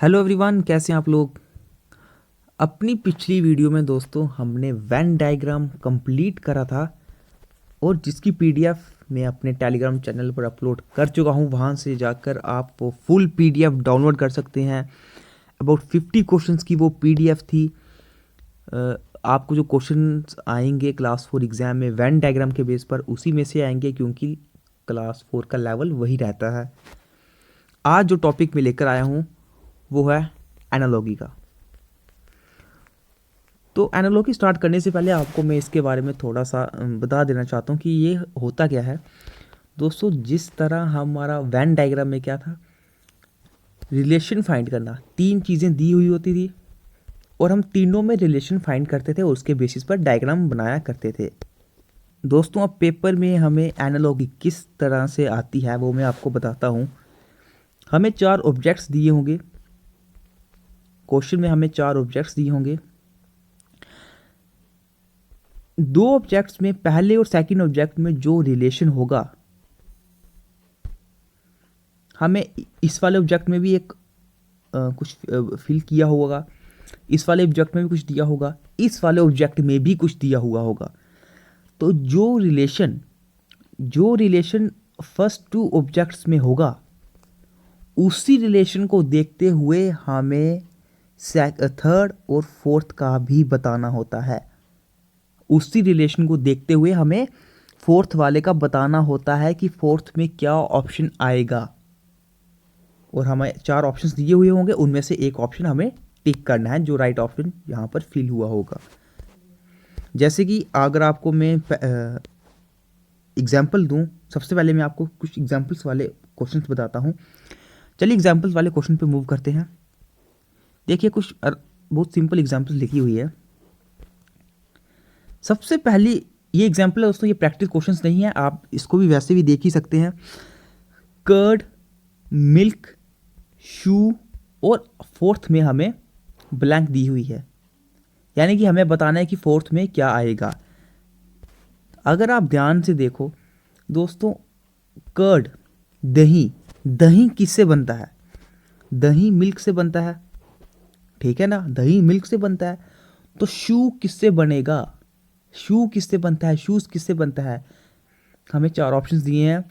Hello everyone, कैसे हैं आप लोग। अपनी पिछली वीडियो में दोस्तों हमने वेन डायग्राम कंप्लीट करा था और जिसकी पीडीएफ मैं अपने टेलीग्राम चैनल पर अपलोड कर चुका हूं। वहां से जाकर आप वो फुल पीडीएफ डाउनलोड कर सकते हैं। अबाउट 50 क्वेश्चंस की वो पीडीएफ थी। आपको जो क्वेश्चंस आएंगे क्लास 4 एग्ज़ाम में वेन डायग्राम के बेस पर उसी में से आएंगे, क्योंकि क्लास 4 का लेवल वही रहता है। आज जो टॉपिक मैं लेकर आया हूँ वो है एनालॉगी का। तो एनालॉगी स्टार्ट करने से पहले आपको मैं इसके बारे में थोड़ा सा बता देना चाहता हूँ कि ये होता क्या है। दोस्तों, जिस तरह हमारा वेन डायग्राम में क्या था, रिलेशन फाइंड करना, तीन चीज़ें दी हुई होती थी और हम तीनों में रिलेशन फाइंड करते थे और उसके बेसिस पर डायग्राम बनाया करते थे। दोस्तों, अब पेपर में हमें एनालॉगी किस तरह से आती है वो मैं आपको बताता हूँ। हमें चार ऑब्जेक्ट्स दिए होंगे, क्वेश्चन में हमें चार ऑब्जेक्ट्स दिए होंगे। दो ऑब्जेक्ट्स में पहले और सेकंड ऑब्जेक्ट में जो रिलेशन होगा, हमें इस वाले ऑब्जेक्ट में भी एक कुछ फिल किया होगा, इस वाले ऑब्जेक्ट में भी कुछ दिया होगा, इस वाले ऑब्जेक्ट में भी कुछ दिया हुआ होगा। तो जो रिलेशन फर्स्ट टू ऑब्जेक्ट्स में होगा, उसी रिलेशन को देखते हुए हमें थर्ड और फोर्थ का भी बताना होता है। उसी रिलेशन को देखते हुए हमें फोर्थ वाले का बताना होता है कि फोर्थ में क्या ऑप्शन आएगा। और हमें चार ऑप्शंस दिए हुए होंगे, उनमें से एक ऑप्शन हमें टिक करना है, जो राइट ऑप्शन यहाँ पर फिल हुआ होगा। जैसे कि अगर आपको मैं एग्जाम्पल दूं, सबसे पहले मैं आपको कुछ एग्जाम्पल्स वाले क्वेश्चंस बताता हूँ। चलिए एग्जाम्पल्स वाले क्वेश्चन पे मूव करते हैं। देखिए, कुछ बहुत सिंपल एग्जाम्पल्स लिखी हुई है। सबसे पहली ये एग्जाम्पल है दोस्तों, ये प्रैक्टिस क्वेश्चंस नहीं है, आप इसको भी वैसे भी देख ही सकते हैं। कर्ड, मिल्क, शू और फोर्थ में हमें ब्लैंक दी हुई है, यानी कि हमें बताना है कि फोर्थ में क्या आएगा। अगर आप ध्यान से देखो दोस्तों, कर्ड, दही, दही किससे बनता है? दही मिल्क से बनता है, ठीक है ना, दही मिल्क से बनता है। तो शू किससे बनेगा? शू किससे बनता है? शूज किससे बनता है? हमें चार ऑप्शंस दिए हैं,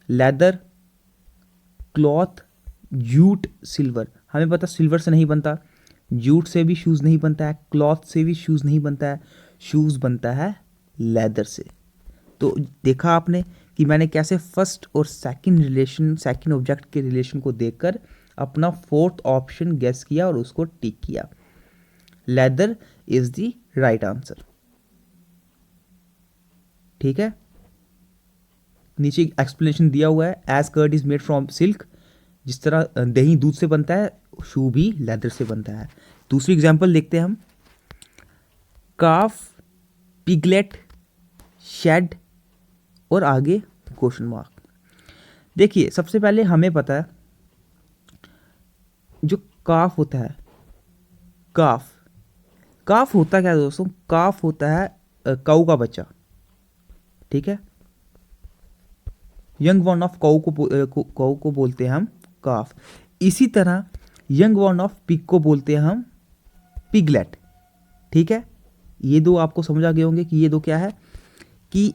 लेदर, क्लॉथ, जूट, सिल्वर। हमें पता सिल्वर से नहीं बनता, जूट से भी शूज़ नहीं बनता है, क्लॉथ से भी शूज़ नहीं बनता है, शूज़ बनता है लेदर से। तो देखा आपने कि मैंने कैसे फर्स्ट और सेकंड ऑब्जेक्ट के रिलेशन को देखकर अपना फोर्थ ऑप्शन गेस किया और उसको टिक किया। Leather is the right answer. ठीक है, नीचे एक्सप्लेनेशन दिया हुआ है, as curd is made from silk. जिस तरह दही दूध से बनता है, शू भी लेदर से बनता है। दूसरी एग्जांपल देखते हैं हम, काफ, पिगलेट, शेड और आगे क्वेश्चन मार्क। देखिए, सबसे पहले हमें पता है जो काफ होता है, काफ काफ होता क्या है दोस्तों? काफ होता है काऊ का बच्चा, ठीक है। यंग वन ऑफ काऊ को बोलते हैं हम काफ। इसी तरह यंग वन ऑफ पिग को बोलते हैं हम पिगलेट, ठीक है। ये दो आपको समझ आ गए होंगे कि ये दो क्या है, कि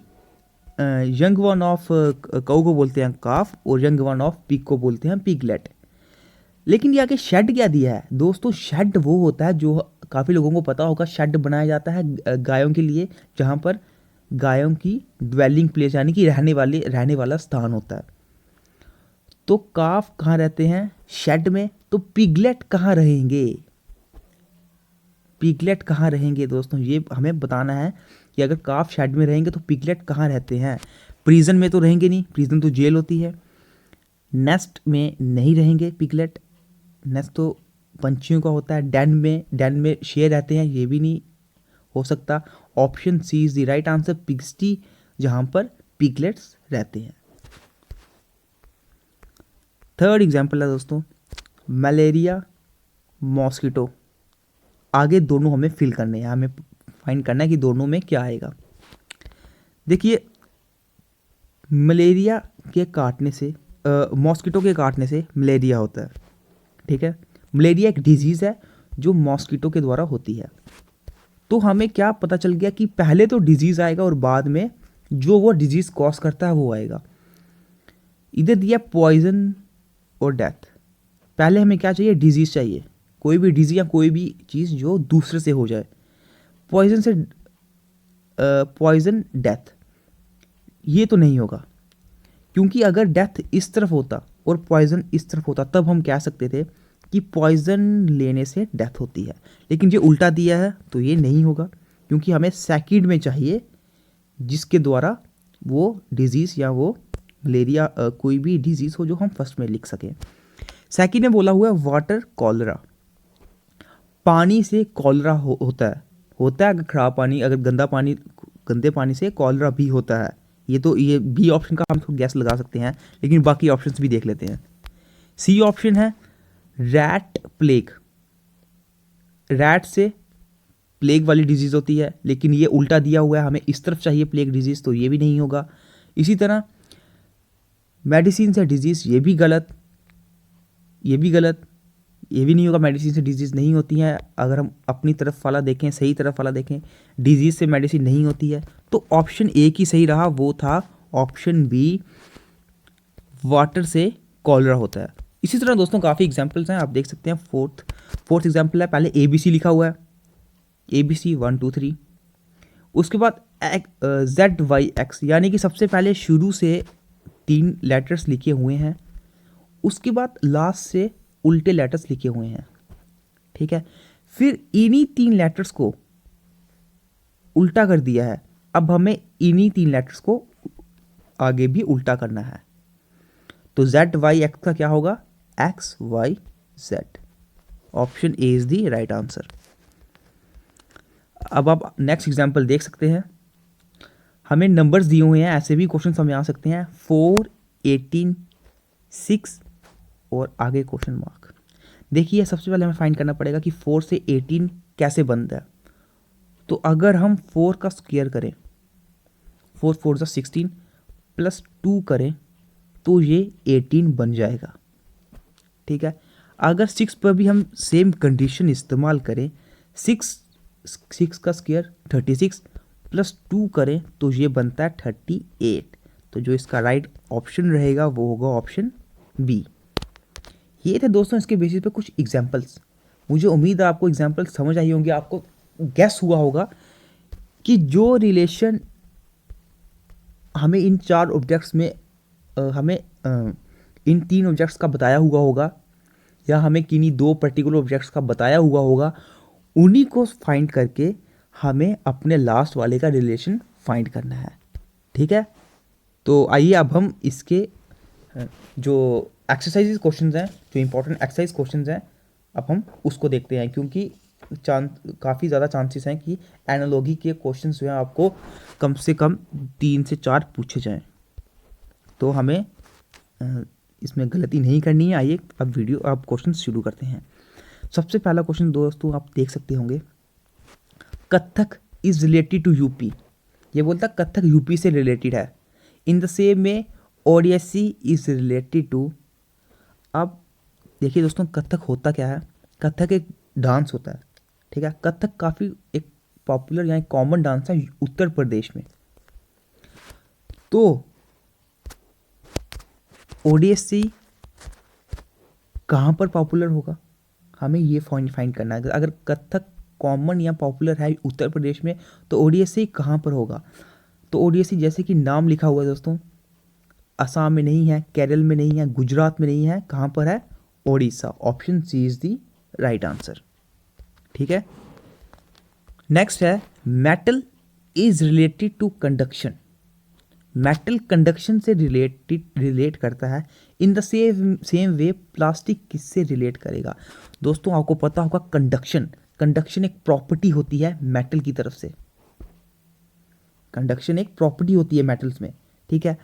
यंग वन ऑफ काऊ को बोलते हैं काफ और यंग वन ऑफ पिग को बोलते हैं पिगलेट। लेकिन ये आगे शेड क्या दिया है दोस्तों? शेड वो होता है, जो काफ़ी लोगों को पता होगा, शेड बनाया जाता है गायों के लिए, जहाँ पर गायों की ड्वेलिंग प्लेस यानी कि रहने वाला स्थान होता है। तो काफ कहाँ रहते हैं? शेड में। तो पिगलेट कहाँ रहेंगे? पिगलेट कहाँ रहेंगे दोस्तों, ये हमें बताना है कि अगर काफ शेड में रहेंगे तो पिगलेट कहाँ रहते हैं? प्रिजन में तो रहेंगे नहीं, प्रिजन तो जेल होती है। नेस्ट में नहीं रहेंगे पिगलेट, नेस्ट तो पंछियों का होता है। डेन में शेर रहते हैं, ये भी नहीं हो सकता। Option C is the right answer, pigsty, जहां पर पिगलेट्स रहते हैं। थर्ड एग्जाम्पल है दोस्तों, मलेरिया, मॉस्किटो। आगे दोनों हमें फिल करने हैं, हमें फाइंड करना है कि दोनों में क्या आएगा। देखिए, मलेरिया के काटने से, मॉस्किटो के काटने से मलेरिया होता है, ठीक है। मलेरिया एक डिजीज़ है जो मॉस्किटो के द्वारा होती है। तो हमें क्या पता चल गया कि पहले तो डिजीज़ आएगा और बाद में जो वो डिजीज़ कॉज करता है वो आएगा। इधर दिया पॉइजन और डेथ। पहले हमें क्या चाहिए, डिजीज़ चाहिए, कोई भी डिजीज़ या कोई भी चीज़ जो दूसरे से हो जाए। पॉइजन से पॉइजन डेथ, ये तो नहीं होगा, क्योंकि अगर डेथ इस तरफ होता और पॉइजन इस तरफ होता तब हम कह सकते थे कि पॉइजन लेने से डेथ होती है। लेकिन ये उल्टा दिया है तो ये नहीं होगा, क्योंकि हमें सेकंड में चाहिए जिसके द्वारा वो डिजीज़ या वो मलेरिया कोई भी डिजीज़ हो जो हम फर्स्ट में लिख सकें। सेकंड में बोला हुआ है वाटर कॉलरा, पानी से कॉलरा होता है। अगर खराब पानी, अगर गंदे पानी से कॉलरा भी होता है। ये बी ऑप्शन का हम तो गैस लगा सकते हैं, लेकिन बाकी ऑप्शंस भी देख लेते हैं। सी ऑप्शन है रैट प्लेग, रैट से प्लेग वाली डिजीज़ होती है, लेकिन ये उल्टा दिया हुआ है, हमें इस तरफ चाहिए प्लेग डिजीज़, तो ये भी नहीं होगा। इसी तरह मेडिसिन से डिजीज़, ये भी गलत, ये भी नहीं होगा। मेडिसिन से डिजीज़ नहीं होती है। अगर हम अपनी तरफ वाला देखें, सही तरफ वाला देखें, डिजीज़ से मेडिसिन नहीं होती है। तो ऑप्शन ए की सही रहा, वो था ऑप्शन बी, वाटर से कॉलरा होता है। इसी तरह दोस्तों काफ़ी एग्जाम्पल्स हैं, आप देख सकते हैं। फोर्थ एग्जाम्पल है, पहले ABC लिखा हुआ है, ABC 1 2 3। उसके बाद ZYX, यानी कि सबसे पहले शुरू से 3 लेटर्स लिखे हुए हैं, उसके बाद लास्ट से उल्टे लेटर्स लिखे हुए हैं, ठीक है। फिर इन्हीं 3 लेटर्स को उल्टा कर दिया है। अब हमें इन्हीं 3 लेटर्स को आगे भी उल्टा करना है। तो ZYX का क्या होगा, XYZ। Option A is the right answer. अब आप नेक्स्ट एग्जाम्पल देख सकते हैं। हमें नंबर्स दिए हुए हैं, ऐसे भी क्वेश्चन हमें आ सकते हैं। 4, 18, 6 और आगे क्वेश्चन मार्क। देखिए सबसे पहले हमें फाइंड करना पड़ेगा कि 4 से 18 कैसे बनता है। तो अगर हम 4 का स्क्वायर करें, 4 4 जा 16 प्लस 2 करें तो ये 18 बन जाएगा, ठीक है। अगर 6 पर भी हम सेम कंडीशन इस्तेमाल करें, 6 का स्क्वायर 36 प्लस 2 करें तो ये बनता है 38। तो जो इसका राइट ऑप्शन रहेगा वो होगा ऑप्शन बी। ये थे दोस्तों इसके बेसिस पे कुछ एग्जाम्पल्स। मुझे उम्मीद है आपको एग्जाम्पल समझ आई होंगे, आपको गैस हुआ होगा कि जो रिलेशन हमें इन 4 ऑब्जेक्ट्स में हमें इन 3 ऑब्जेक्ट्स का बताया हुआ होगा, या हमें किन्हीं 2 पर्टिकुलर ऑब्जेक्ट्स का बताया हुआ होगा, उन्हीं को फाइंड करके हमें अपने लास्ट वाले का रिलेशन फाइंड करना है, ठीक है। तो आइए अब हम इसके जो एक्सरसाइज क्वेश्चंस हैं, जो इंपॉर्टेंट एक्सरसाइज क्वेश्चंस हैं, अब हम उसको देखते हैं, क्योंकि काफ़ी ज़्यादा चांसेस हैं कि एनालॉजी के क्वेश्चंस जो हैं आपको कम से कम 3 से 4 पूछे जाएं। तो हमें इसमें गलती नहीं करनी है। आइए अब क्वेश्चन शुरू करते हैं। सबसे पहला क्वेश्चन दोस्तों आप देख सकते होंगे, Kathak is related to U P. ये बोलता है कथक यूपी से रिलेटेड है। इन द सेम में ओडिसी इज रिलेटेड टू। अब देखिए दोस्तों कथक होता क्या है, कथक एक डांस होता है, ठीक है। कथक काफ़ी एक पॉपुलर या कॉमन डांस है उत्तर प्रदेश में। तो ओडिसी कहाँ पर पॉपुलर होगा, हमें ये फाइंड करना है। अगर कथक कॉमन या पॉपुलर है उत्तर प्रदेश में, तो ओडिसी कहाँ पर होगा। तो ओडिसी जैसे कि नाम लिखा हुआ है दोस्तों, असम में नहीं है, केरल में नहीं है, गुजरात में नहीं है, कहाँ पर है, Odisha. Option C is the right answer, ठीक है। नेक्स्ट है metal is related to conduction. Metal conduction से रिलेट करता है। In the same way plastic किससे रिलेट करेगा। दोस्तों आपको पता होगा कंडक्शन एक प्रॉपर्टी होती है मेटल की तरफ से। कंडक्शन एक प्रॉपर्टी होती है मेटल्स में, ठीक है।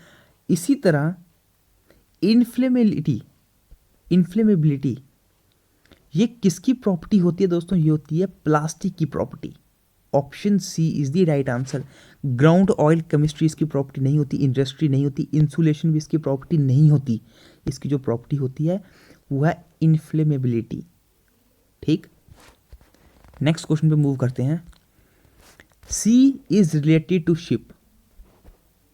इसी तरह इन्फ्लेमेबिलिटी ये किसकी प्रॉपर्टी होती है दोस्तों, ये होती है प्लास्टिक की property. Option C is the right answer. Ground oil chemistry इसकी प्रॉपर्टी नहीं होती, इंडस्ट्री नहीं होती, इंसुलेशन भी इसकी प्रॉपर्टी नहीं होती। इसकी जो प्रॉपर्टी होती है वो है इन्फ्लेमेबिलिटी। ठीक, नेक्स्ट क्वेश्चन पे मूव करते हैं। C is related to ship.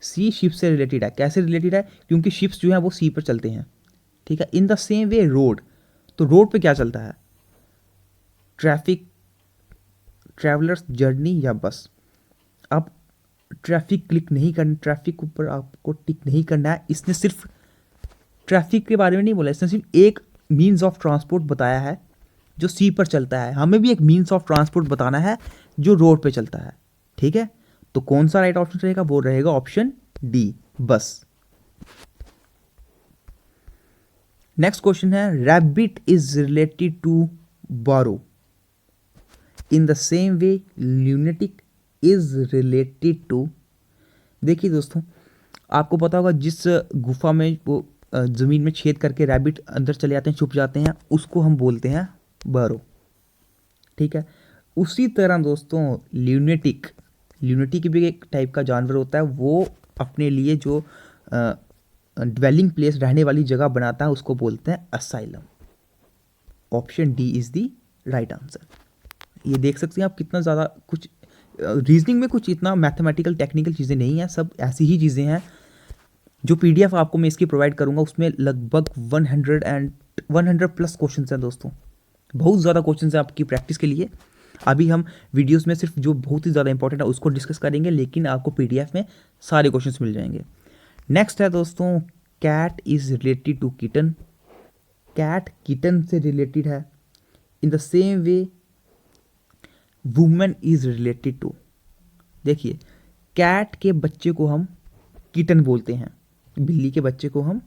C ship से रिलेटेड है। कैसे रिलेटेड है? क्योंकि शिप्स जो है वो सी पर चलते हैं, ठीक है। In the same way road, तो रोड पे क्या चलता है? ट्रैफिक, ट्रैवलर्स, जर्नी या बस। अब ट्रैफिक क्लिक नहीं करना, ट्रैफिक के ऊपर आपको टिक नहीं करना है। इसने सिर्फ ट्रैफिक के बारे में नहीं बोला, इसने सिर्फ एक मीन्स ऑफ ट्रांसपोर्ट बताया है जो सी पर चलता है। हमें भी एक मीन्स ऑफ ट्रांसपोर्ट बताना है जो रोड पे चलता है, ठीक है। तो कौन सा राइट ऑप्शन रहेगा? वो रहेगा ऑप्शन डी, बस। नेक्स्ट क्वेश्चन है, rabbit is related to burrow in the same way lunatic is related to. देखिए दोस्तों, आपको पता होगा जिस गुफा में वो ज़मीन में छेद करके रैबिट अंदर चले जाते हैं, छुप जाते हैं, उसको हम बोलते हैं बरो, ठीक है। उसी तरह दोस्तों ल्यूनेटिक, ल्यूनेटिक भी एक टाइप का जानवर होता है। वो अपने लिए जो ड्वेलिंग प्लेस, रहने वाली जगह बनाता है, उसको बोलते हैं asylum. Option D is the right answer. ये देख सकते हैं आप कितना ज़्यादा कुछ रीजनिंग में कुछ इतना मैथमेटिकल टेक्निकल चीज़ें नहीं हैं, सब ऐसी ही चीज़ें हैं। जो पीडीएफ आपको मैं इसकी प्रोवाइड करूंगा उसमें लगभग 100 प्लस क्वेश्चंस हैं दोस्तों। बहुत ज़्यादा क्वेश्चंस हैं आपकी प्रैक्टिस के लिए। अभी हम वीडियोस में सिर्फ जो बहुत ही ज़्यादा इंपॉर्टेंट है उसको डिस्कस करेंगे, लेकिन आपको पीडीएफ में सारे क्वेश्चंस मिल जाएंगे। नेक्स्ट है दोस्तों, cat is related to kitten. Cat kitten से रिलेटेड है। In the same way women is related to. देखिए, कैट के बच्चे को हम किटन बोलते हैं, बिल्ली के बच्चे को हम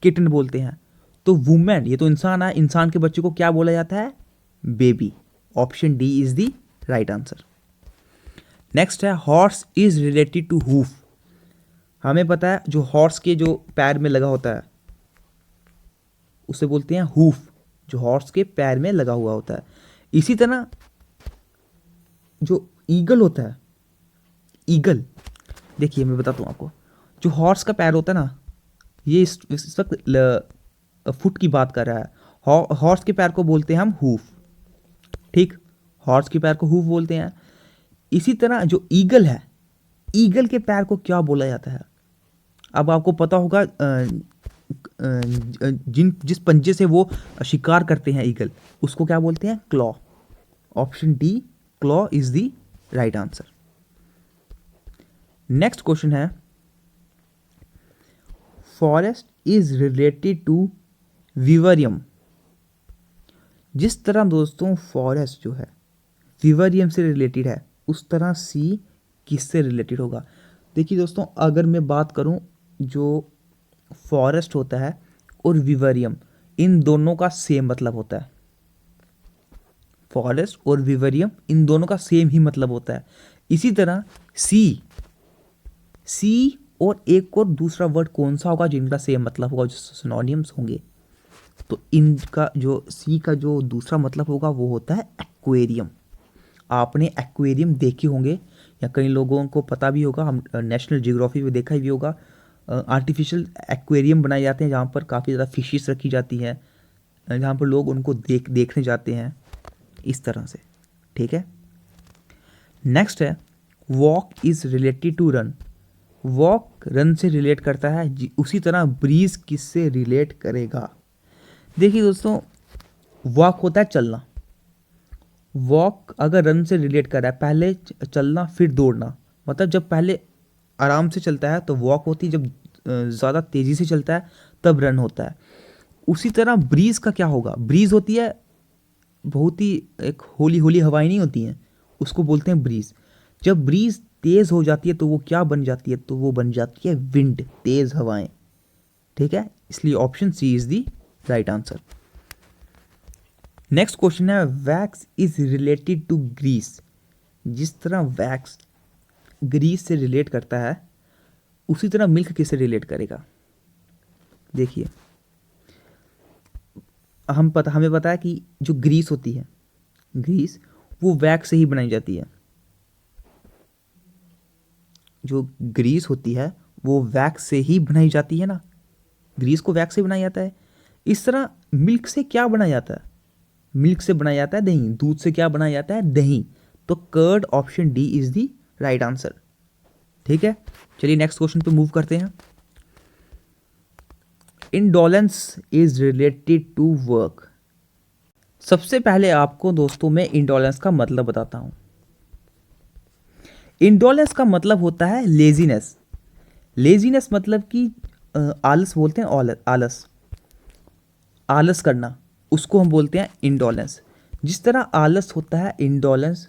किटन बोलते हैं। तो वुमेन, ये तो इंसान है, इंसान के बच्चे को क्या बोला जाता है? Baby. Option D is the right answer. Next है, horse is related to hoof. हमें पता है जो हॉर्स के जो पैर में लगा होता है उसे बोलते हैं हूफ, जो हॉर्स के पैर में लगा हुआ होता है। इसी तरह जो ईगल होता है, ईगल, देखिए मैं बताता हूँ आपको, जो हॉर्स का पैर होता है ना, ये इस वक्त फुट की बात कर रहा है। हॉर्स के पैर को बोलते हैं हम हूफ, ठीक। हॉर्स के पैर को हूफ बोलते हैं। इसी तरह जो ईगल है, ईगल के पैर को क्या बोला जाता है? अब आपको पता होगा जिस पंजे से वो शिकार करते हैं ईगल, उसको क्या बोलते हैं? Claw. Option D, claw is the right answer. Next question है, forest is related to vivarium. जिस तरह दोस्तों फॉरेस्ट जो है विवरियम से रिलेटेड है, उस तरह सी किससे रिलेटेड होगा? देखिए दोस्तों, अगर मैं बात करूं, जो फॉरेस्ट होता है और विवरियम, इन दोनों का सेम मतलब होता है। फॉरेस्ट और विवरियम, इन दोनों का सेम ही मतलब होता है। इसी तरह सी, सी और एक और दूसरा वर्ड कौन सा होगा जिनका सेम मतलब होगा, जो सिनोनिम्स होंगे? तो इनका जो सी का जो दूसरा मतलब होगा वो होता है एक्वेरियम। आपने एक्वेरियम देखे होंगे या कई लोगों को पता भी होगा, हम नेशनल जियोग्राफी में देखा भी होगा। आर्टिफिशियल एक्वेरियम बनाए जाते हैं जहाँ पर काफ़ी ज़्यादा फिशेस रखी जाती हैं, जहाँ पर लोग उनको देखने जाते हैं, इस तरह से, ठीक है। नेक्स्ट है, walk is related to run. Walk run से रिलेट करता है, उसी तरह ब्रीज किससे रिलेट करेगा? देखिए दोस्तों, वॉक होता है चलना। वॉक अगर रन से रिलेट कर रहा है, पहले चलना फिर दौड़ना, मतलब जब पहले आराम से चलता है तो वॉक होती है, जब ज़्यादा तेज़ी से चलता है तब रन होता है। उसी तरह ब्रीज का क्या होगा? ब्रीज होती है बहुत ही एक होली होली हवाएं नहीं होती हैं, उसको बोलते हैं ब्रीज। जब ब्रीज तेज़ हो जाती है तो वो क्या बन जाती है? तो वो बन जाती है विंड, तेज़ हवाएं, ठीक है। इसलिए option C is the right answer. Next question है, wax is related to grease. जिस तरह वैक्स ग्रीस से रिलेट करता है, उसी तरह मिल्क किससे रिलेट करेगा? देखिए, हमें पता है कि जो ग्रीस होती है, ग्रीस वो वैक्स से ही बनाई जाती है। जो ग्रीस होती है वो वैक्स से ही बनाई जाती है ना, ग्रीस को वैक्स से बनाया जाता है। इस तरह मिल्क से क्या बनाया जाता है? मिल्क से बनाया जाता है दही, दूध से क्या बनाया जाता है, दही। तो curd option D is the right answer. ठीक है, चलिए नेक्स्ट क्वेश्चन पे मूव करते हैं। Indolence is related to work. सबसे पहले आपको दोस्तों मैं इंडोलेंस का मतलब बताता हूं। इंडोलेंस का मतलब होता है लेजीनेस। लेजीनेस मतलब कि आलस बोलते हैं, आलस, आलस करना, उसको हम बोलते हैं इंडोलेंस। जिस तरह आलस होता है इंडोलेंस,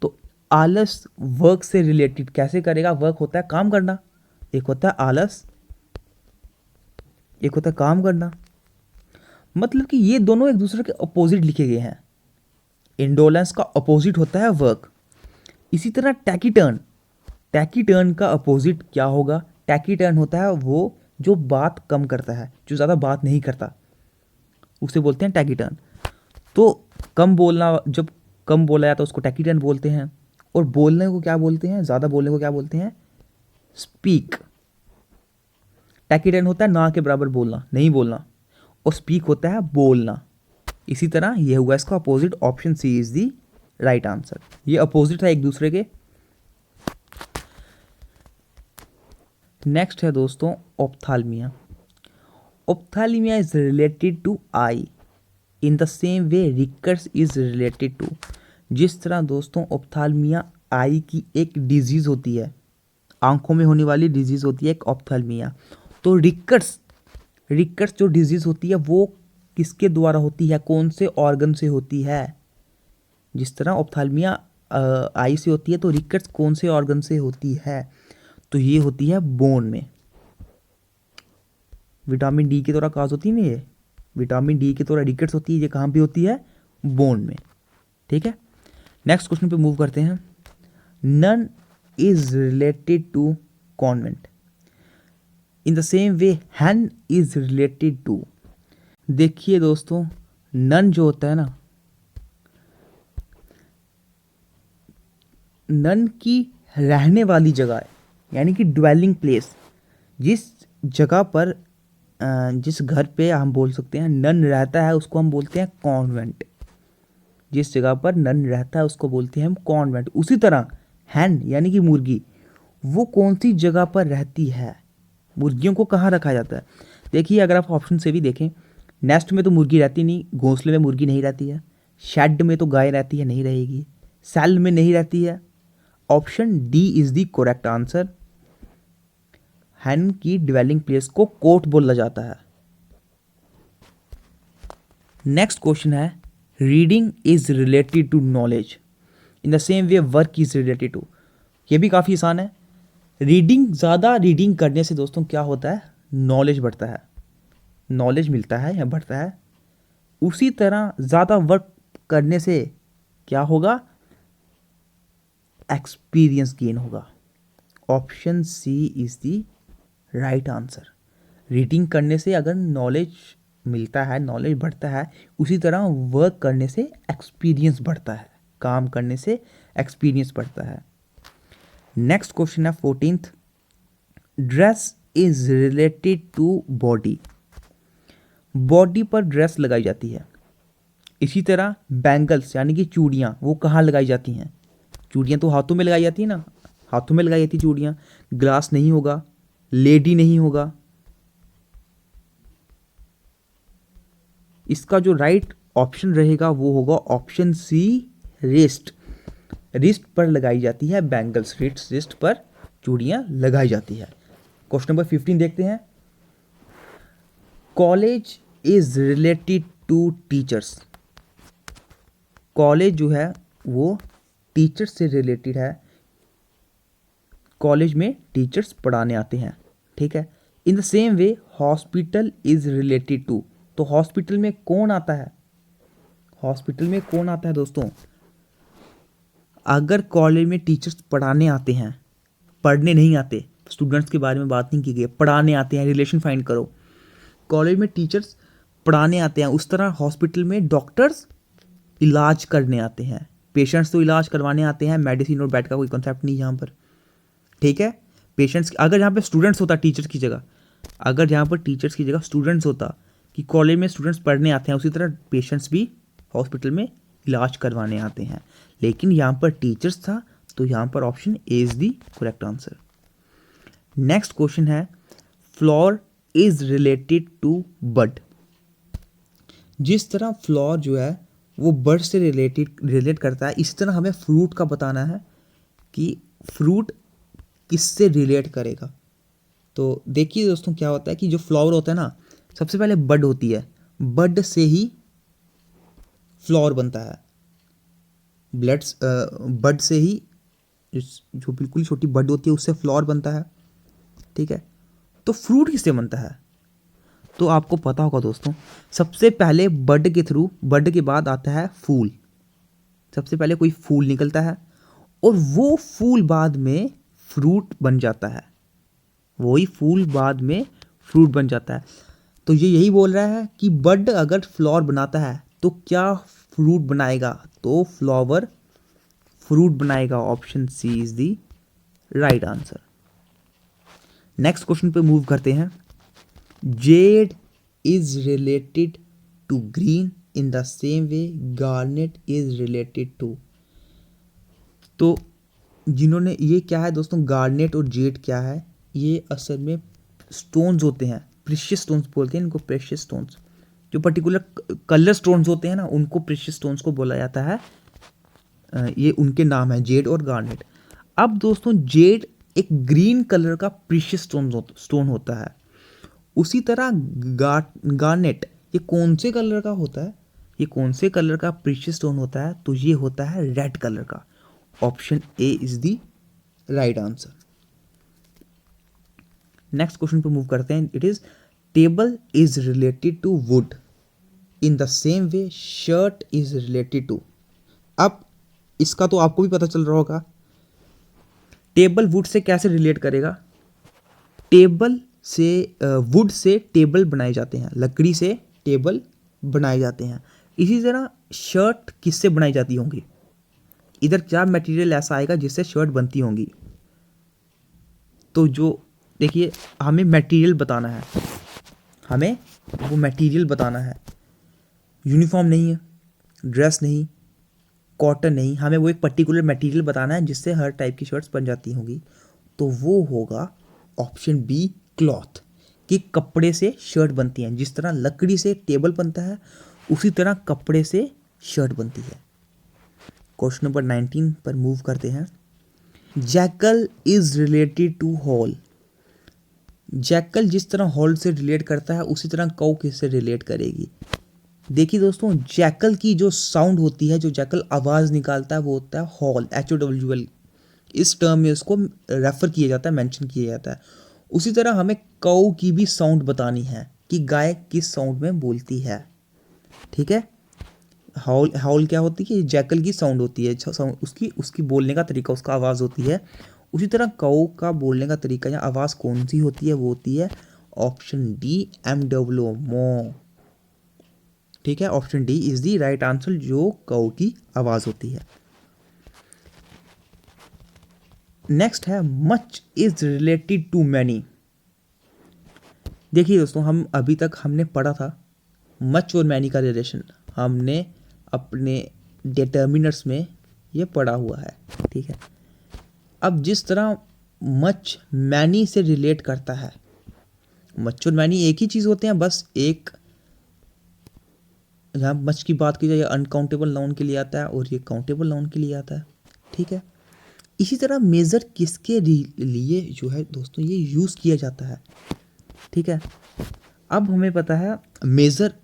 तो आलस वर्क से रिलेटेड कैसे करेगा, वर्क होता है काम करना, एक होता है आलस, एक होता है काम करना। मतलब कि ये दोनों एक दूसरे के अपोजिट लिखे गए हैं। इंडोलेंस का अपोजिट होता है वर्क। इसी तरह टैकीटर्न, टैकीटर्न का अपोजिट क्या होगा, टैकीटर्न होता है वो जो बात कम करता है, जो ज़्यादा बात नहीं करता, उसे बोलते हैं टैकीटर्न। तो कम बोलना, जब कम बोला जाता है उसको टैकीटर्न बोलते हैं, और बोलने को क्या बोलते हैं, ज़्यादा बोलने को क्या बोलते हैं, स्पीक। टैकीटर्न होता है ना के बराबर बोलना, नहीं बोलना, और स्पीक होता है बोलना। इसी तरह यह हुआ इसका opposite, option C is the right answer. ये अपोजिट है एक दूसरे के। नेक्स्ट है दोस्तों ophthalmia. Ophthalmia is related to eye in the same way rickets is related to. जिस तरह दोस्तों ऑप्थाल्मिया आई की एक डिजीज होती है, आंखों में होने वाली डिजीज होती है एक ऑप्थाल्मिया, तो रिकट्स, रिकट्स जो डिजीज होती है वो किसके द्वारा होती है, कौन से ऑर्गन से होती है। जिस तरह ऑप्थाल्मिया आई से होती है, तो रिकट्स कौन से ऑर्गन से होती है, तो ये होती है बोन में। विटामिन डी के द्वारा काज होती है ना, ये विटामिन डी के द्वारा रिकट्स होती है, ये कहाँ पे होती है, बोन में। ठीक है, नेक्स्ट क्वेश्चन पे मूव करते हैं। Nun is related to convent in the same way hen is related to. देखिए दोस्तों, नन जो होता है ना, नन की रहने वाली जगह है, यानी कि ड्वेलिंग प्लेस। जिस जगह पर जिस घर पे हम बोल सकते हैं नन रहता है, उसको हम बोलते हैं कॉन्वेंट। जिस जगह पर नन रहता है उसको बोलते हैं हम कॉन्वेंट। उसी तरह हैन यानी कि मुर्गी, वो कौन सी जगह पर रहती है, मुर्गियों को कहाँ रखा जाता है। देखिए अगर आप ऑप्शन से भी देखें, नेस्ट में तो मुर्गी रहती नहीं, घोंसले में मुर्गी नहीं रहती है, शेड में तो गाय रहती है, नहीं रहेगी, सेल में नहीं रहती है। Option D is the correct answer. Hen की ड्वेलिंग प्लेस को कोर्ट बोला जाता है। नेक्स्ट क्वेश्चन है, reading is related to knowledge in the same way work is related to. ये भी काफ़ी आसान है। रीडिंग, ज़्यादा रीडिंग करने से दोस्तों क्या होता है, नॉलेज बढ़ता है, नॉलेज मिलता है या बढ़ता है। उसी तरह ज़्यादा वर्क करने से क्या होगा, एक्सपीरियंस गेन होगा। Option C is the right answer. Reading करने से अगर नॉलेज मिलता है, नॉलेज बढ़ता है, उसी तरह वर्क करने से एक्सपीरियंस बढ़ता है, काम करने से एक्सपीरियंस बढ़ता है। नेक्स्ट क्वेश्चन है 14th, dress is related to body. Body पर ड्रेस लगाई जाती है। इसी तरह बैंगल्स यानी कि चूड़ियाँ, वो कहाँ लगाई जाती हैं, चूड़ियाँ तो हाथों में लगाई जाती है ना, हाथों में लगाई जाती चूड़ियाँ। ग्लास नहीं होगा, लेडी नहीं होगा। इसका जो राइट ऑप्शन रहेगा वो होगा ऑप्शन सी, रिस्ट। रिस्ट पर लगाई जाती है बैंगल्स, रिस्ट पर चूड़ियां लगाई जाती है। क्वेश्चन नंबर 15 देखते हैं। College is related to teachers. College जो है वो टीचर्स से रिलेटेड है। कॉलेज में टीचर्स पढ़ाने आते हैं, ठीक है। In the same way hospital is related to. तो हॉस्पिटल में कौन आता है, हॉस्पिटल में कौन आता है दोस्तों, अगर कॉलेज में टीचर्स पढ़ाने आते हैं, पढ़ने नहीं आते, स्टूडेंट्स के बारे में बात नहीं की गई, पढ़ाने आते हैं, रिलेशन फाइंड करो। कॉलेज में टीचर्स पढ़ाने आते हैं, उस तरह हॉस्पिटल में डॉक्टर्स इलाज करने आते हैं। पेशेंट्स तो इलाज करवाने आते हैं, मेडिसिन और बेड का कोई कॉन्सेप्ट नहीं यहाँ पर, ठीक है। पेशेंट्स, अगर यहाँ पे स्टूडेंट्स होता टीचर्स की जगह, अगर यहाँ पर टीचर्स की जगह स्टूडेंट्स होता कि कॉलेज में स्टूडेंट्स पढ़ने आते हैं, उसी तरह पेशेंट्स भी हॉस्पिटल में इलाज करवाने आते हैं, लेकिन यहाँ पर टीचर्स था, तो यहाँ पर option A is the correct answer. Next question है फ्लावर इज रिलेटेड टू बड। जिस तरह फ्लावर जो है वो बर्ड से रिलेट करता है, इसी तरह हमें फ्रूट का बताना है कि फ्रूट किससे रिलेट करेगा। तो देखिए दोस्तों क्या होता है कि जो फ्लावर होता है ना, सबसे पहले बड होती है, बड से ही फ्लावर बनता है, बड से ही जो बिल्कुल छोटी बड होती है उससे फ्लावर बनता है, ठीक है। तो फ्रूट किससे बनता है, तो आपको पता होगा दोस्तों, सबसे पहले बड के थ्रू, बड के बाद आता है फूल, सबसे पहले कोई फूल निकलता है और वो फूल बाद में फ्रूट बन जाता है, वही फूल बाद में फ्रूट बन जाता है। तो ये यही बोल रहा है कि बड अगर फ्लावर बनाता है तो क्या फ्रूट बनाएगा, तो फ्लावर फ्रूट बनाएगा। Option C is the right answer. Next question पे मूव करते हैं। Jade is related to green in the same way garnet is related to. तो जिन्होंने ये क्या है दोस्तों, गार्नेट और जेड क्या है, ये असल में स्टोन्स होते हैं, प्रेशियस स्टोन्स बोलते हैं इनको, प्रेशियस स्टोन्स। जो पर्टिकुलर कलर स्टोन्स होते हैं ना, उनको प्रेशियस स्टोन्स को बोला जाता है। ये उनके नाम है जेड और गार्नेट। अब दोस्तों जेड एक ग्रीन कलर का प्रेशियस स्टोन होता है, उसी तरह गार्नेट ये कौन से कलर का होता है, ये कौन से कलर का प्रेशियस स्टोन होता है, तो ये होता है रेड कलर का। Option A is the right answer. Next question पे मूव करते हैं। It is table is related to wood in the same way shirt is related to. अब इसका तो आपको भी पता चल रहा होगा, टेबल वुड से कैसे रिलेट करेगा। टेबल से वुड से टेबल बनाए जाते हैं, लकड़ी से टेबल बनाए जाते हैं। इसी तरह शर्ट किससे बनाई जाती होंगी, इधर क्या मटेरियल ऐसा आएगा जिससे शर्ट बनती होंगी। तो जो देखिए हमें मटेरियल बताना है, हमें वो मटेरियल बताना है। यूनिफॉर्म नहीं है, ड्रेस नहीं, कॉटन नहीं, हमें वो एक पर्टिकुलर मटेरियल बताना है जिससे हर टाइप की शर्ट्स बन जाती होंगी। तो वो होगा ऑप्शन बी क्लॉथ, कि कपड़े से शर्ट बनती हैं। जिस तरह लकड़ी से टेबल बनता है उसी तरह कपड़े से शर्ट बनती है। क्वेश्चन नंबर 19 पर मूव करते हैं। Jackal is related to howl. Jackal जिस तरह हॉल से रिलेट करता है उसी तरह काऊ किससे रिलेट करेगी। देखिए दोस्तों, जैकल की जो साउंड होती है, जो जैकल आवाज़ निकालता है वो होता है हॉल, HOWL। इस टर्म में उसको रेफर किया जाता है, मेंशन किया जाता है। उसी तरह हमें काऊ की भी साउंड बतानी है कि गाय किस साउंड में बोलती है, ठीक है। हाउल हाउल क्या होती है, जैकल की साउंड होती है, उसकी बोलने का तरीका, उसका आवाज़ होती है। उसी तरह काऊ का बोलने का तरीका या आवाज़ कौन सी होती है, वो होती है ऑप्शन डी MW मो, ठीक है। Option D is the right answer, जो काऊ की आवाज़ होती है। नेक्स्ट है much is related to many. देखिए दोस्तों, हम अभी तक हमने पढ़ा था मच और मैनी का रिलेशन, हमने अपने डिटर्मिनर्स में ये पढ़ा हुआ है, ठीक है। अब जिस तरह मच मैनी से रिलेट करता है, मच और मैनी एक ही चीज़ होते हैं, बस एक यहाँ मच की बात की जाए अनकाउंटेबल नाउन के लिए आता है और ये काउंटेबल नाउन के लिए आता है, ठीक है। इसी तरह मेज़र किसके लिए जो है दोस्तों ये यूज़ किया जाता है, ठीक है। अब हमें पता है मेज़र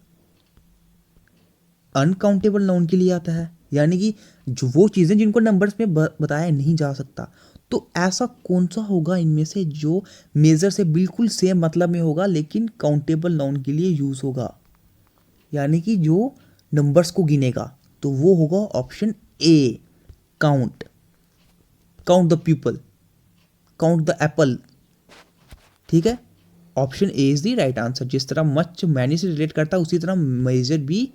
अनकाउंटेबल नाउन के लिए आता है, यानी कि जो वो चीज़ें जिनको नंबर्स में बताया नहीं जा सकता। तो ऐसा कौन सा होगा इनमें से जो मेज़र से बिल्कुल सेम मतलब में होगा लेकिन काउंटेबल नाउन के लिए यूज़ होगा, यानी कि जो नंबर्स को गिनेगा, तो वो होगा option A count, count the people, count the Apple, ठीक है। Option A is the right answer. जिस तरह मच मैनी से रिलेट करता है उसी तरह मेजर भी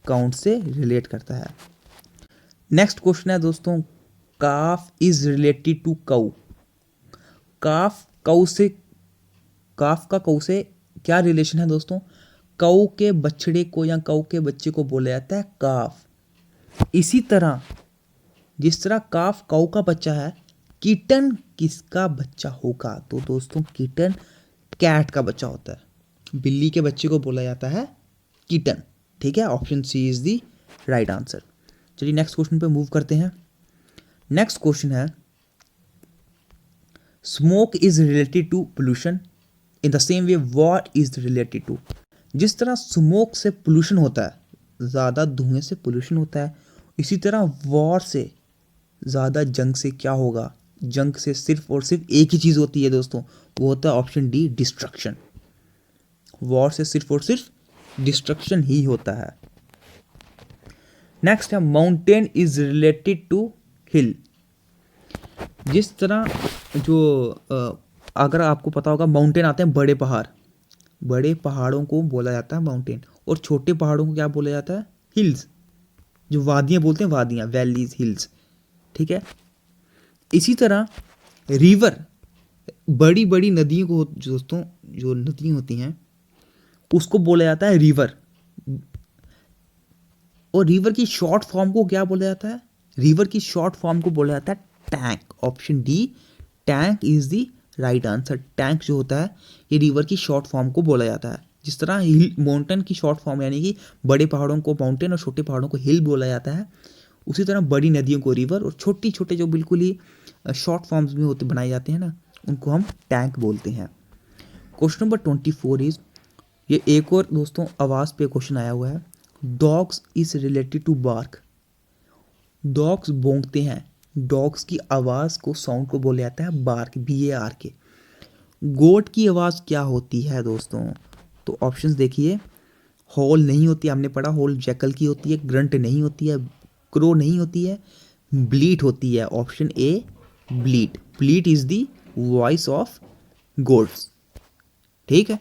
काउंट से रिलेट करता है। नेक्स्ट क्वेश्चन है दोस्तों, काफ इज रिलेटेड टू काउ। काफ का काउ से क्या रिलेशन है दोस्तों। काऊ के बछड़े को या काऊ के बच्चे को बोला जाता है काफ। इसी तरह जिस तरह काफ काऊ का बच्चा है, किटन किसका बच्चा होगा? तो दोस्तों किटन कैट का बच्चा होता है। बिल्ली के बच्चे को बोला जाता है किटन। ठीक है, option C is the right answer. चलिए नेक्स्ट क्वेश्चन पे मूव करते हैं। नेक्स्ट क्वेश्चन है, smoke is related to pollution in the same way what is related to. जिस तरह स्मोक से पोल्यूशन होता है, ज़्यादा धुएं से पोल्यूशन होता है, इसी तरह वॉर से ज़्यादा जंग से क्या होगा? जंग से सिर्फ और सिर्फ एक ही चीज़ होती है दोस्तों, वो होता है ऑप्शन डी, डिस्ट्रक्शन। वॉर से सिर्फ और सिर्फ डिस्ट्रक्शन ही होता है। नेक्स्ट है, माउंटेन इज रिलेटेड टू हिल। जिस तरह जो अगर आपको पता होगा, माउंटेन आते हैं बड़े पहाड़, बड़े पहाड़ों को बोला जाता है माउंटेन, और छोटे पहाड़ों को क्या बोला जाता है? हिल्स। जो वादियाँ बोलते हैं, वादियाँ, वैलीज, हिल्स। ठीक है, इसी तरह रिवर, बड़ी बड़ी नदियों को दोस्तों, जो नदियाँ होती हैं उसको बोला जाता है रिवर। और रिवर की शॉर्ट फॉर्म को क्या बोला जाता है? रिवर की शॉर्ट फॉर्म को बोला जाता है tank. Option D, tank is the right answer. Tank जो होता है ये रिवर की शॉर्ट फॉर्म को बोला जाता है। जिस तरह हिल, माउंटेन की शॉर्ट फॉर्म यानी कि बड़े पहाड़ों को माउंटेन और छोटे पहाड़ों को हिल बोला जाता है, उसी तरह बड़ी नदियों को रिवर, और छोटी छोटे जो बिल्कुल ही शॉर्ट फॉर्म्स में होते बनाए जाते हैं ना, उनको हम टैंक बोलते हैं। क्वेश्चन नंबर 24 इज, ये एक और दोस्तों आवाज़ पे क्वेश्चन आया हुआ है। Dogs is related to bark. Dogs भौंकते हैं, डॉग्स की आवाज़ को, साउंड को बोला जाता है बार्क, BAR के। गोट की आवाज़ क्या होती है दोस्तों? तो ऑप्शंस देखिए, हॉल नहीं होती, हमने पढ़ा हॉल जैकल की होती है, ग्रंट नहीं होती है, क्रो नहीं होती है, ब्लीट होती है। Option A, bleat. Bleat is the voice of goats. ठीक है,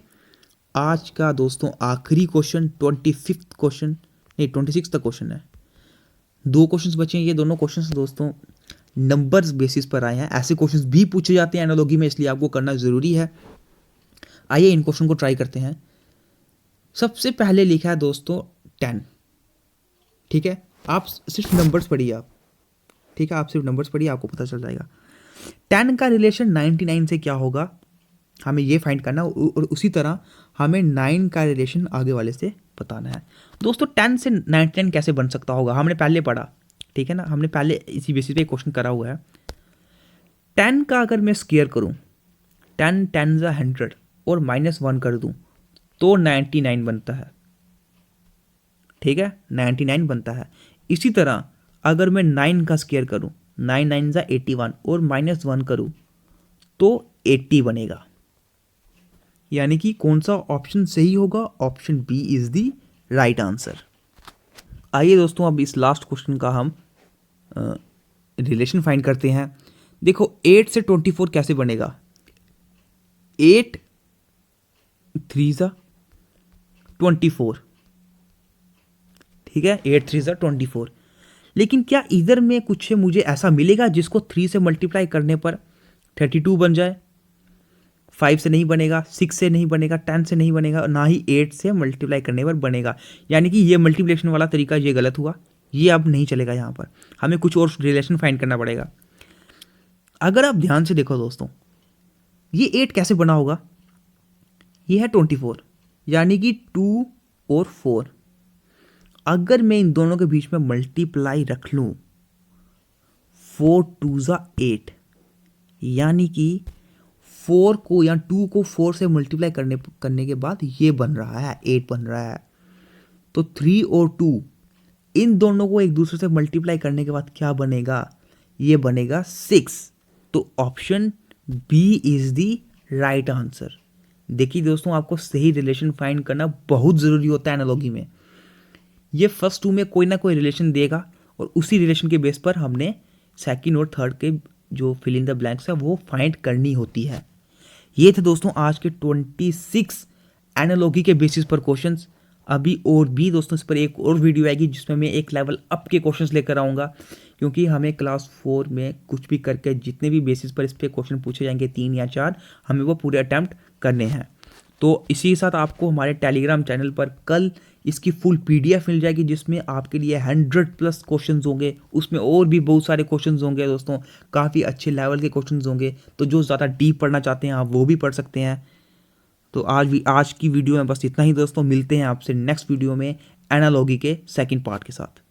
आज का दोस्तों आखिरी क्वेश्चन, 25th क्वेश्चन, नहीं 26th क्वेश्चन है। 2 क्वेश्चंस बचे हैं। ये दोनों क्वेश्चंस दोस्तों नंबर्स बेसिस पर आए हैं। ऐसे क्वेश्चंस भी पूछे जाते हैं एनालॉजी में, इसलिए आपको करना ज़रूरी है। आइए इन क्वेश्चन को ट्राई करते हैं। सबसे पहले लिखा है दोस्तों 10। ठीक है, आप सिर्फ नंबर्स पढ़िए आप। ठीक है, आप सिर्फ नंबर्स पढ़िए, आपको पता चल जाएगा। 10 का रिलेशन 99 से क्या होगा, हमें ये फाइंड करना, और उसी तरह हमें 9 का रिलेशन आगे वाले से बताना है। दोस्तों 10 से 99 कैसे बन सकता होगा, हमने पहले पढ़ा। ठीक है ना, हमने पहले इसी बेसिस पे क्वेश्चन करा हुआ है। 10 का अगर मैं स्क्वायर करूं, 10 10 ज़ा 100 और -1 कर दूं तो 99 बनता है। ठीक है, 99 बनता है। इसी तरह अगर मैं 9 का स्क्वायर करूं, 9 9 ज़ा 81 और -1 करूं तो 80 बनेगा। यानी कि कौन सा ऑप्शन सही होगा? Option B is the right answer. आइए दोस्तों अब इस लास्ट क्वेश्चन का हम रिलेशन फाइंड करते हैं। देखो 8 से 24 कैसे बनेगा? 8 3 ज़ा 24। ठीक है, 8 3 ज़ा 24। लेकिन क्या इधर में कुछ मुझे ऐसा मिलेगा जिसको 3 से मल्टीप्लाई करने पर 32 बन जाए? 5 से नहीं बनेगा, 6 से नहीं बनेगा, 10 से नहीं बनेगा, ना ही 8 से मल्टीप्लाई करने पर बनेगा। यानी कि ये मल्टीप्लिकेशन वाला तरीका ये गलत हुआ, ये अब नहीं चलेगा। यहाँ पर हमें कुछ और रिलेशन फाइंड करना पड़ेगा। अगर आप ध्यान से देखो दोस्तों, ये 8 कैसे बना होगा? ये है 24, यानी कि 2 और 4। अगर मैं इन दोनों के बीच में मल्टीप्लाई रख लूँ, 4 2 ज़ा 8, यानी कि 4 को या 2 को 4 से मल्टीप्लाई करने के बाद ये बन रहा है, 8 बन रहा है। तो 3 और 2 इन दोनों को एक दूसरे से मल्टीप्लाई करने के बाद क्या बनेगा? ये बनेगा 6। तो option B is the right answer. देखिए दोस्तों, आपको सही रिलेशन फाइंड करना बहुत ज़रूरी होता है एनालॉजी में। ये फर्स्ट 2 में कोई ना कोई रिलेशन देगा और उसी रिलेशन के बेस पर हमने सेकंड और थर्ड के जो फिल इन द ब्लैंक्स है वो फाइंड करनी होती है। ये थे दोस्तों आज के 26 एनालॉजी के बेसिस पर क्वेश्चंस। अभी और भी दोस्तों इस पर एक और वीडियो आएगी जिसमें मैं एक लेवल अप के क्वेश्चंस लेकर आऊँगा, क्योंकि हमें क्लास 4 में कुछ भी करके जितने भी बेसिस पर इस पर क्वेश्चन पूछे जाएंगे 3 या 4, हमें वो पूरे अटैम्प्ट करने हैं। तो इसी के साथ आपको हमारे टेलीग्राम चैनल पर कल इसकी फुल पीडीएफ मिल जाएगी, जिसमें आपके लिए 100+ क्वेश्चंस होंगे। उसमें और भी बहुत सारे क्वेश्चंस होंगे दोस्तों, काफ़ी अच्छे लेवल के क्वेश्चंस होंगे। तो जो ज़्यादा डीप पढ़ना चाहते हैं आप वो भी पढ़ सकते हैं। तो आज की वीडियो में बस इतना ही दोस्तों, मिलते हैं आपसे नेक्स्ट वीडियो में एनालॉगी के सेकंड पार्ट के साथ।